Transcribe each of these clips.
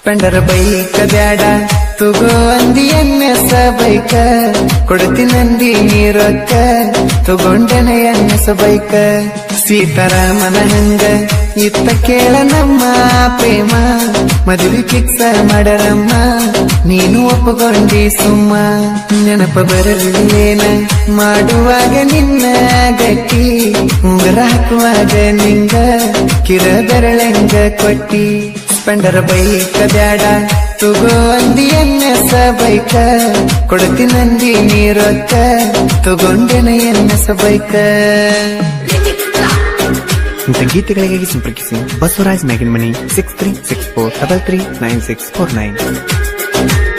Splendor ಬೈಕ ಬ್ಯಾಡ ತುಗೋ ಅಂದಿ ಎನ್ನೆಸ ಬೈಕ ಕೊಡ್ತೀನಂದಿ ನೀರೊಕ್ಕ ತಗೊಂಡನ ಎನ್ನೆಸ ಬೈಕ ಸೀತಾರಾಮನ ಹಂಗ ಇತ್ತ ಕೇಳ ನಮ್ಮ ಪ್ರೇಮ ಮದುವೆ ಫಿಕ್ಸ ಮಾಡರಮ್ಮ ನೀನು ಒಪ್ಪಗೊಂಡಿ ಸುಮ್ಮ ನೆನಪ ಬರಲಿಲ್ಲೇನ ಮಾಡುವಾಗ ನಿನ್ನ ಗಟ್ಟಿ ಉಂಗರ ಹಾಕುವಾಗ ನಿಂಗ ಕಿರ ಬೆರಳೆಂಗ ಕೊಟ್ಟಿ ಸ್ಪೆಂಡರ್ ಬೈಕ ಬ್ಯಾಡ ತುಗೋ ಅಂದಿ ಎನ್ನೆಸ ಬೈಕ ಕೊಡ್ತೀನಂದಿ ನೀರೊಕ್ಕ ತಗೊಂಡೆನ ಎನ್ನೆಸ ಬೈಕ. ಇಂಥ ಗೀತೆಗಳಿಗಾಗಿ ಸಂಪರ್ಕಿಸಿ ಬಸವರಾಜ್ ಮ್ಯಾಗಿನ ಮನಿ 6364339649.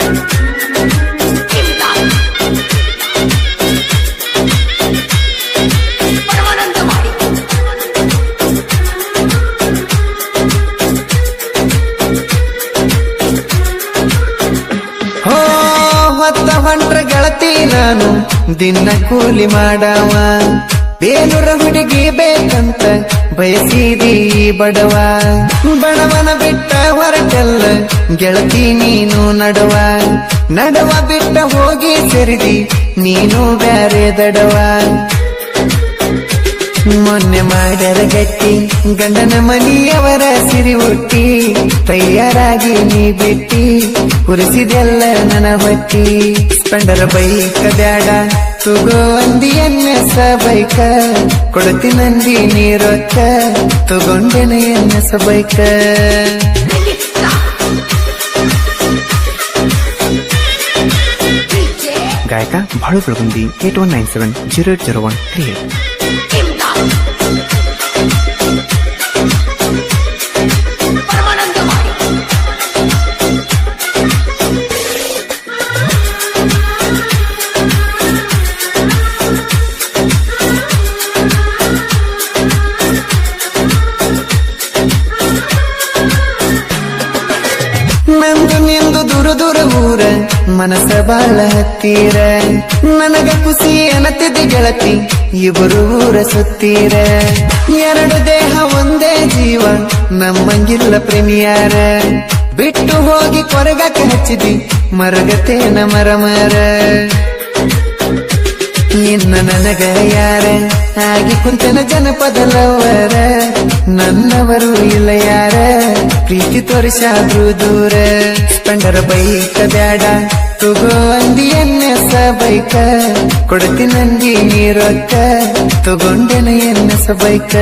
ಹೊತ್ತ ಹೊಂಟ್ರ ಗೆಳತಿ ನಾನು ದಿನ ಕೂಲಿ ಮಾಡವ ಬೇಲೂರ ಹುಡುಗಿ ಬೇಕಂತ ಬಯಸಿದಿ ಬಡವ ಬಡವನ ಬಿಟ್ಟ ಹೊರಟಲ್ಲ ಗೆಳತಿ ನೀನು ನಡವ ನಡವ ಬಿಟ್ಟ ಹೋಗಿ ಸೇರಿದಿ ನೀನು ಬ್ಯಾರೆ ದಡವ ಮೊನ್ನೆ ಮಾಡ್ಯಾರ ಗಟ್ಟಿ ಗಂಡನ ಮನಿಯವರ ಸಿರಿ ಹುಟ್ಟಿ ತಯಾರಾಗಿ ನೀ ಬಿಟ್ಟಿ ಉರಿಸಿದೆಲ್ಲ ನನ್ನ ಹೊಟ್ಟಿ ಸ್ಪೆಂಡರ್ ಬೈಕ ಬ್ಯಾಡ ತುಗೋ ಅಂದಿ ಎನ್ನೆಸ ಬೈಕ ಕೊಡ್ತೀನಂದಿ ನೀರೊಕ್ಕ ತಗೊಂಡೆನ ಎನ್ನೆಸ ಬೈಕ. ಗಾಯಕ ಬಾಳು ಬೆಳಗುಂದಿ 8197080138. ನಂದು ನಿಂದು ದೂರ ದೂರ ಊರ ಮನಸ ಬಾಳ ಹತ್ತೀರ ನನಗ ಖುಷಿ ಅನ್ನತಿದ್ದ ಗೆಳತಿ ಇಬ್ಬರು ಊರ ಸುತ್ತೀರ ಎರಡು ದೇಹ ಒಂದೇ ಜೀವ ನಮ್ಮಂಗಿಲ್ಲ ಪ್ರೇಮಿಯಾರ ಬಿಟ್ಟು ಹೋಗಿ ಕೊರಗಕ ಹಚ್ಚಿದಿ ಮರಗತೇನ ಮರಮರ ನಿನ್ನ ನನಗ ಯಾರ ಆಗಿ ಕುಂತನ ಜನಪದಲವರ ನನ್ನವರು ಇಲ್ಲ ಯಾರ ಪ್ರೀತಿ ತೋರಿಸಾದ್ರು ದೂರ ಸ್ಪೆಂಡರ್ ಬೈಕ ಬ್ಯಾಡ ತುಗೋ ಅಂದಿ ಎನ್ನೆಸ ಬೈಕ ಕೊಡ್ತೀನಂದಿ ನೀರೊಕ್ಕ ತಗೊಂಡೆನ ಎನ್ನೆಸ ಬೈಕ.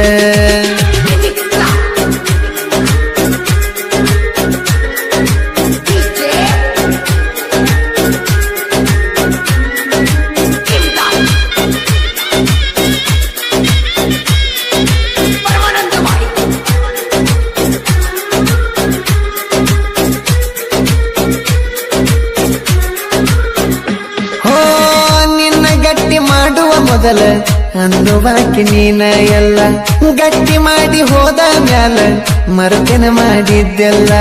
ಮಾಡುವ ಮೊದಲ ಅನ್ನುವಾಕಿ ನೀನ ಎಲ್ಲ ಗಟ್ಟಿ ಮಾಡಿ ಹೋದ ಮ್ಯಾಲ ಮರುತನ ಮಾಡಿದ್ದೆಲ್ಲ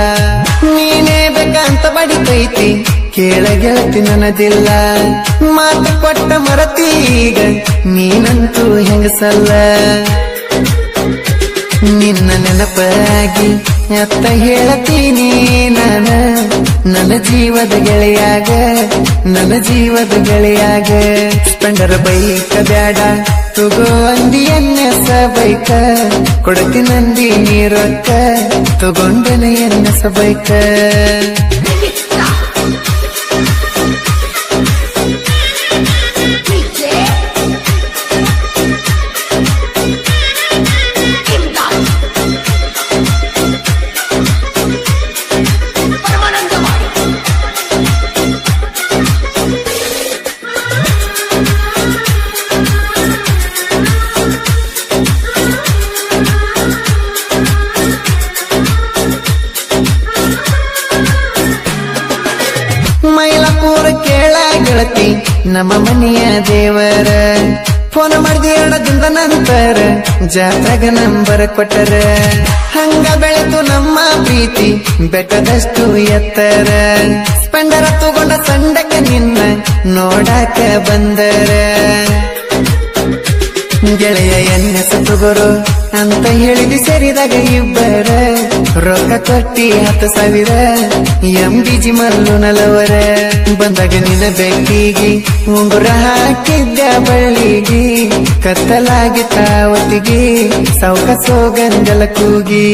ನೀನೇ ಬೇಕಂತ ಬಡಿತೈತಿ ಕೇಳ ಗೆಳತಿ ನನದಿಲ್ಲ ಮಾತು ಕೊಟ್ಟ ಮರತಿ ಈಗ ನೀನಂತೂ ಹೆಂಗಸಲ್ಲ ನಿನ್ನ ನೆನಪಾಗಿ ಅತ್ತ ಹೇಳತೀನಿ ನಾನ ನನ್ನ ಜೀವದ ಗೆಳೆಯಾಗ ನನ್ನ ಜೀವದ ಗೆಳೆಯಾಗ ಸ್ಪೆಂಡರ್ ಬೈಕ ಬ್ಯಾಡ ತುಗೋ ಅಂದಿ ಎನ್ನೆಸ ಬೈಕ ಕೊಡ್ತೀನಂದಿ ನೀರೊಕ್ಕ ತಗೊಂಡನ ಎನ್ನೆಸ ಬೈಕ. ಮೈಲಾಪುರ ಕೇಳ ಗೆಳತಿ ನಮ್ಮ ಮನೆಯ ದೇವರ ಫೋನ್ ಮಾಡಿದ ಎರಡದಿಂದ ನಂತರ ಜಾತ್ರೆಗ ನಂಬರ್ ಕೊಟ್ಟರ ಹಂಗ ಬೆಳೆತು ನಮ್ಮ ಪ್ರೀತಿ ಬೆಟ್ಟದಷ್ಟು ಎತ್ತರ ಸ್ಪೆಂಡರ ತಗೊಂಡ ಸಂಡಕ ನಿನ್ನ ನೋಡಾಕ ಬಂದರ ಗೆಳೆಯ ಎನ್ನೆಸ ತಗೋರು ಅಂತ ಹೇಳಿದಿ ಸೇರಿದಾಗ ಇಬ್ಬರ ರೊಕ್ಕ ಕೊಟ್ಟಿ 10,000 MDG ಮಲ್ಲು ನಲವರ ಬಂದಾಗ ನಿನ್ನ ಬೆಕ್ಕಿಗೆ ಉಂಗುರ ಹಾಕಿದ್ದ ಬಳ್ಳಿಗೆ ಕತ್ತಲಾಗಿ ತಾವತಿಗೆ ಸೌಕಸೋ ಗಂಗಲ ಕೂಗಿ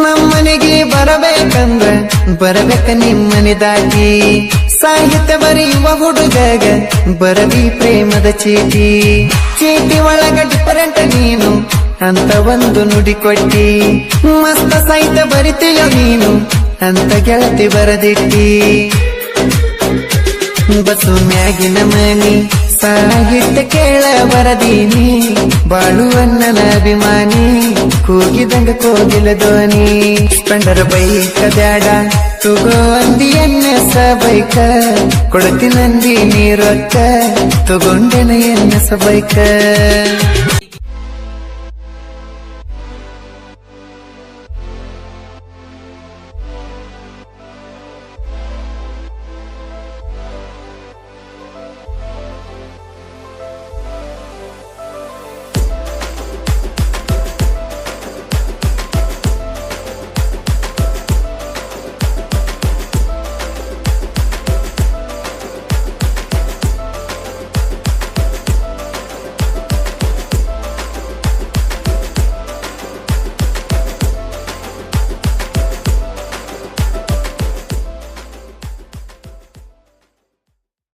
ನಮ್ಮನೆಗೆ ಬರಬೇಕಂದ್ರ ಬರಬೇಕ ನಿಮ್ಮನೆದಾಗಿ ಸಾಹಿತ್ಯ ಬರೆಯುವ ಹುಡುಗಗ ಬರದಿ ಪ್ರೇಮದ ಚೀಟಿ ಚೀಟಿ ಒಳಗ ಡಿಫರೆಂಟ್ ನೀನು ಅಂತ ಒಂದು ನುಡಿ ಕೊಟ್ಟಿ ಮಸ್ತ ಸಾಹಿತ್ಯ ಬರಿತೀಯ ನೀನು ಅಂತ ಗೆಳತಿ ಬರದಿಟ್ಟಿ ಬಸ್ಸು ಮ್ಯಾಗಿನ ಮನಿ ಸಾಹಿತ್ಯ ಕೇಳ ಬರದೀನಿ ಬಾಳುವನ್ನನ ಅಭಿಮಾನಿ ಕೂಗಿದಂಗ ಕೋಗಿಲ ಧ್ವನಿ ಸ್ಪೆಂಡರ್ ಬೈಕ ಬ್ಯಾಡ ತುಗೋ ಅಂದಿ ಎನ್ನೆಸ ಬೈಕ ಕೊಡತಿ ನಂದಿ ನೀರೊಕ್ಕ ತಗೊಂಡೆನ ಎನ್ನೆಸ ಬೈಕ